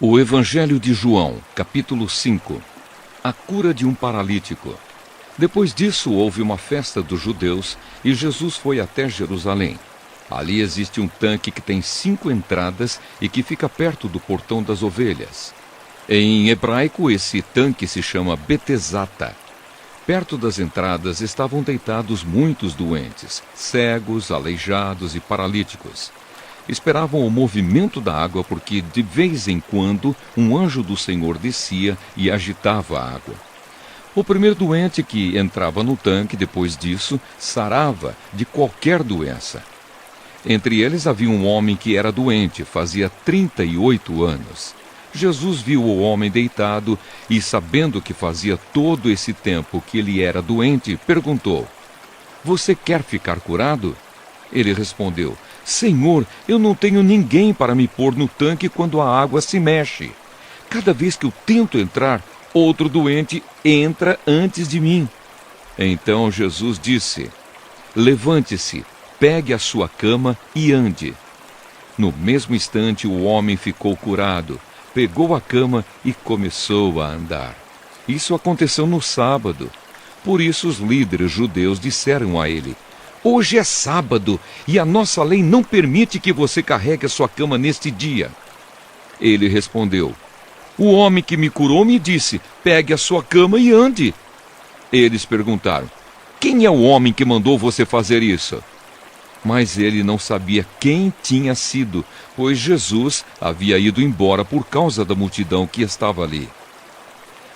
O Evangelho de João, capítulo 5. A cura de um paralítico. Depois disso, houve uma festa dos judeus e Jesus foi até Jerusalém. Ali existe um tanque que tem 5 entradas e que fica perto do portão das ovelhas. Em hebraico, esse tanque se chama Betesata. Perto das entradas estavam deitados muitos doentes, cegos, aleijados e paralíticos. Esperavam o movimento da água porque, de vez em quando, um anjo do Senhor descia e agitava a água. O primeiro doente que entrava no tanque, depois disso, sarava de qualquer doença. Entre eles havia um homem que era doente, fazia 38 anos. Jesus viu o homem deitado e, sabendo que fazia todo esse tempo que ele era doente, perguntou: "Você quer ficar curado?" Ele respondeu: "Senhor, eu não tenho ninguém para me pôr no tanque quando a água se mexe. Cada vez que eu tento entrar, outro doente entra antes de mim." Então Jesus disse: "Levante-se, pegue a sua cama e ande." No mesmo instante, o homem ficou curado, pegou a cama e começou a andar. Isso aconteceu no sábado. Por isso os líderes judeus disseram a ele: "Hoje é sábado e a nossa lei não permite que você carregue a sua cama neste dia." Ele respondeu: "O homem que me curou me disse: pegue a sua cama e ande." Eles perguntaram: "Quem é o homem que mandou você fazer isso?" Mas ele não sabia quem tinha sido, pois Jesus havia ido embora por causa da multidão que estava ali.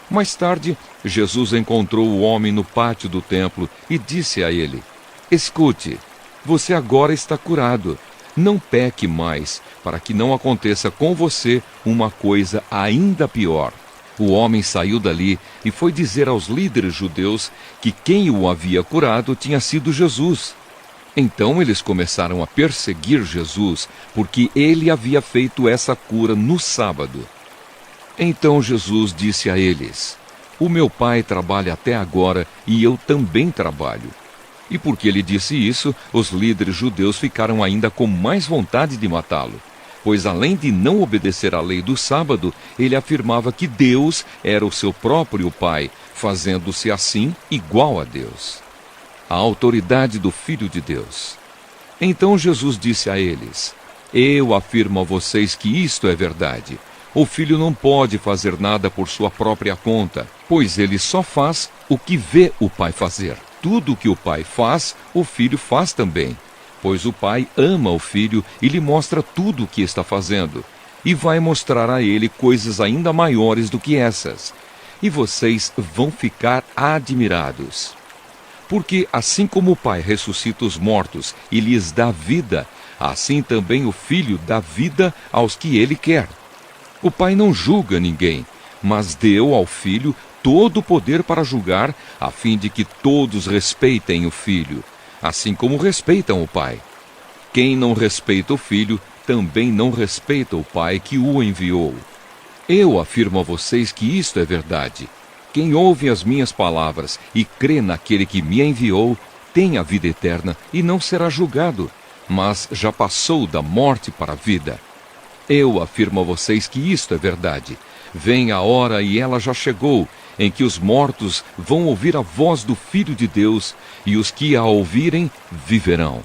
Mais tarde, Jesus encontrou o homem no pátio do templo e disse a ele: "Escute, você agora está curado. Não peque mais, para que não aconteça com você uma coisa ainda pior." O homem saiu dali e foi dizer aos líderes judeus que quem o havia curado tinha sido Jesus. Então eles começaram a perseguir Jesus, porque ele havia feito essa cura no sábado. Então Jesus disse a eles: "O meu Pai trabalha até agora e eu também trabalho." E porque ele disse isso, os líderes judeus ficaram ainda com mais vontade de matá-lo, pois além de não obedecer à lei do sábado, ele afirmava que Deus era o seu próprio Pai, fazendo-se assim igual a Deus. A autoridade do Filho de Deus. Então Jesus disse a eles: "Eu afirmo a vocês que isto é verdade. O Filho não pode fazer nada por sua própria conta, pois ele só faz o que vê o Pai fazer. Tudo o que o Pai faz, o Filho faz também, pois o Pai ama o Filho e lhe mostra tudo o que está fazendo, e vai mostrar a ele coisas ainda maiores do que essas. E vocês vão ficar admirados. Porque assim como o Pai ressuscita os mortos e lhes dá vida, assim também o Filho dá vida aos que ele quer. O Pai não julga ninguém, mas deu ao Filho todo o poder para julgar, a fim de que todos respeitem o Filho, assim como respeitam o Pai. Quem não respeita o Filho, também não respeita o Pai que o enviou. Eu afirmo a vocês que isto é verdade. Quem ouve as minhas palavras e crê naquele que me enviou, tem a vida eterna e não será julgado, mas já passou da morte para a vida. Eu afirmo a vocês que isto é verdade. Vem a hora, e ela já chegou, em que os mortos vão ouvir a voz do Filho de Deus, e os que a ouvirem viverão.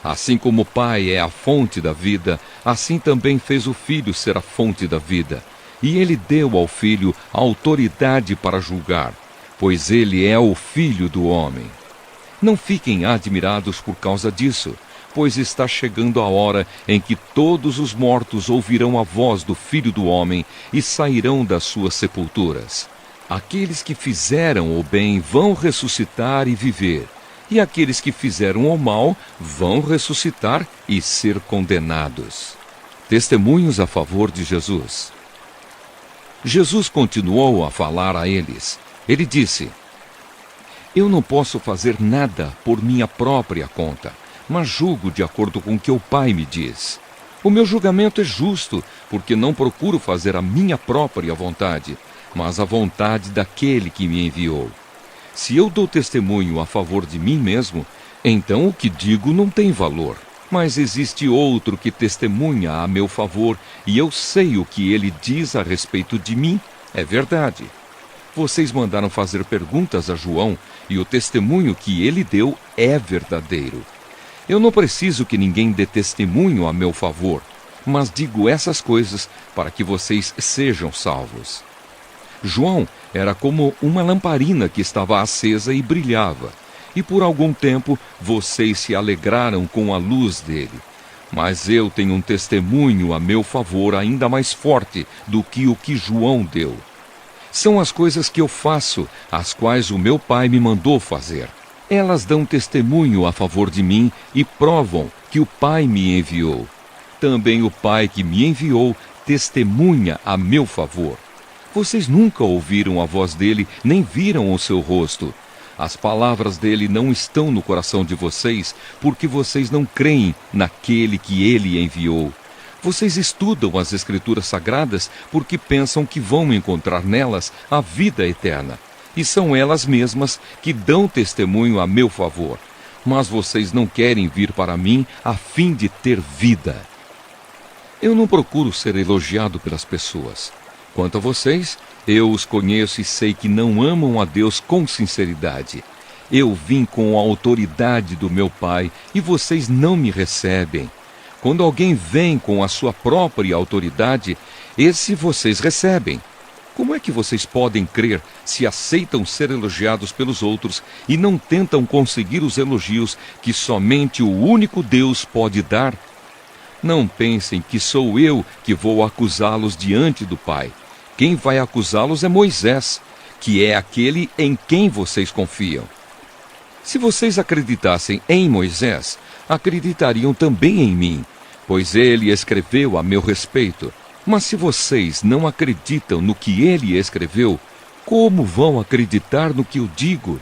Assim como o Pai é a fonte da vida, assim também fez o Filho ser a fonte da vida. E ele deu ao Filho a autoridade para julgar, pois ele é o Filho do homem. Não fiquem admirados por causa disso, pois está chegando a hora em que todos os mortos ouvirão a voz do Filho do homem e sairão das suas sepulturas. Aqueles que fizeram o bem vão ressuscitar e viver, e aqueles que fizeram o mal vão ressuscitar e ser condenados. Testemunhos a favor de Jesus. Jesus continuou a falar a eles. Ele disse: "Eu não posso fazer nada por minha própria conta, mas julgo de acordo com o que o Pai me diz. O meu julgamento é justo, porque não procuro fazer a minha própria vontade, mas a vontade daquele que me enviou. Se eu dou testemunho a favor de mim mesmo, então o que digo não tem valor. Mas existe outro que testemunha a meu favor, e eu sei o que ele diz a respeito de mim é verdade. Vocês mandaram fazer perguntas a João, e o testemunho que ele deu é verdadeiro. Eu não preciso que ninguém dê testemunho a meu favor, mas digo essas coisas para que vocês sejam salvos. João era como uma lamparina que estava acesa e brilhava, e por algum tempo vocês se alegraram com a luz dele. Mas eu tenho um testemunho a meu favor ainda mais forte do que o que João deu. São as coisas que eu faço, as quais o meu Pai me mandou fazer. Elas dão testemunho a favor de mim e provam que o Pai me enviou. Também o Pai que me enviou testemunha a meu favor. Vocês nunca ouviram a voz dele, nem viram o seu rosto. As palavras dele não estão no coração de vocês, porque vocês não creem naquele que ele enviou. Vocês estudam as Escrituras Sagradas porque pensam que vão encontrar nelas a vida eterna. E são elas mesmas que dão testemunho a meu favor. Mas vocês não querem vir para mim a fim de ter vida. Eu não procuro ser elogiado pelas pessoas. Quanto a vocês, eu os conheço e sei que não amam a Deus com sinceridade. Eu vim com a autoridade do meu Pai e vocês não me recebem. Quando alguém vem com a sua própria autoridade, esse vocês recebem. Como é que vocês podem crer se aceitam ser elogiados pelos outros e não tentam conseguir os elogios que somente o único Deus pode dar? Não pensem que sou eu que vou acusá-los diante do Pai. Quem vai acusá-los é Moisés, que é aquele em quem vocês confiam. Se vocês acreditassem em Moisés, acreditariam também em mim, pois ele escreveu a meu respeito. Mas se vocês não acreditam no que ele escreveu, como vão acreditar no que eu digo?